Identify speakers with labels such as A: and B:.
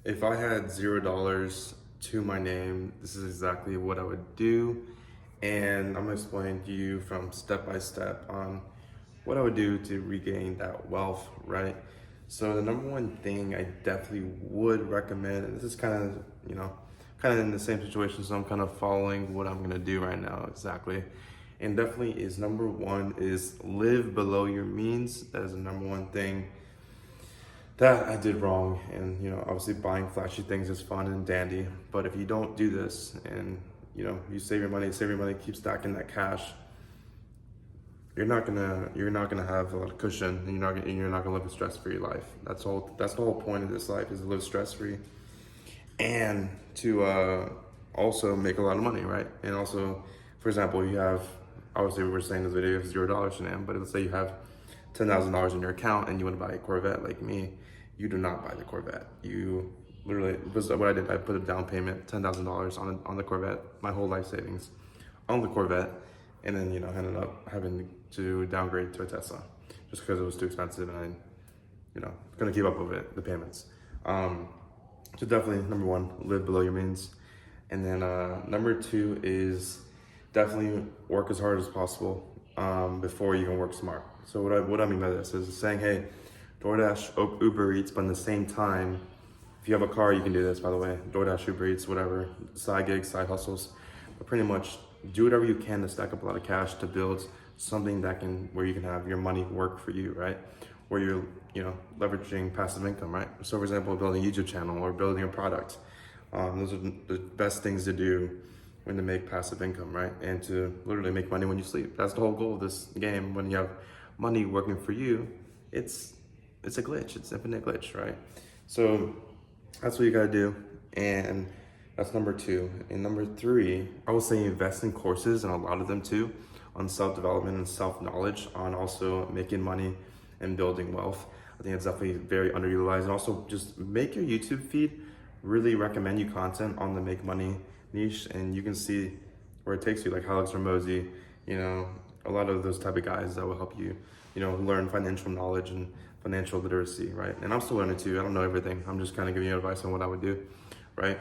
A: If I had $0 to my name, this is exactly what I would do. And I'm gonna explain to you from step by step on what I would do to regain that wealth, right? So the number one thing I definitely would recommend, and this is kind of, kind of in the same situation, so I'm kind of following what I'm gonna do right now exactly. And definitely is number one is live below your means. That is the number one thing that I did wrong. And obviously buying flashy things is fun and dandy, but if you don't do this and you save your money, keep stacking that cash, you're not gonna have a lot of cushion, and you're not gonna live a stress-free life. That's the whole point of this life, is to live stress-free and to also make a lot of money, right? And also, for example, you have, obviously we were saying in this video, you have $0 to name, but let's say you have $10,000 in your account and you want to buy a Corvette like me. You do not buy the Corvette. You literally, this is what I did. I put a down payment, $10,000 on the Corvette, my whole life savings on the Corvette, and then ended up having to downgrade to a Tesla just because it was too expensive, and I couldn't keep up with it, the payments. So definitely number one, live below your means. And then number two is definitely work as hard as possible before you can work smart. So what I mean by this is saying, hey, DoorDash, Uber Eats, but in the same time, if you have a car, you can do this, by the way. DoorDash, Uber Eats, whatever, side gigs, side hustles. But pretty much do whatever you can to stack up a lot of cash to build something where you can have your money work for you, right? Where you're, leveraging passive income, right? So for example, building a YouTube channel or building a product. Those are the best things to do when to make passive income, right? And to literally make money when you sleep. That's the whole goal of this game. When you have money working for you, it's a glitch. It's infinite glitch, right? So that's what you gotta do. And that's number two. And number three, I would say invest in courses, and a lot of them too, on self-development and self-knowledge, on also making money and building wealth. I think it's definitely very underutilized. And also just make your YouTube feed really recommend you content on the make money niche, and you can see where it takes you, like Alex Ramosi, a lot of those type of guys that will help you, learn financial knowledge and financial literacy, right? And I'm still learning too. I don't know everything. I'm just kind of giving you advice on what I would do, right?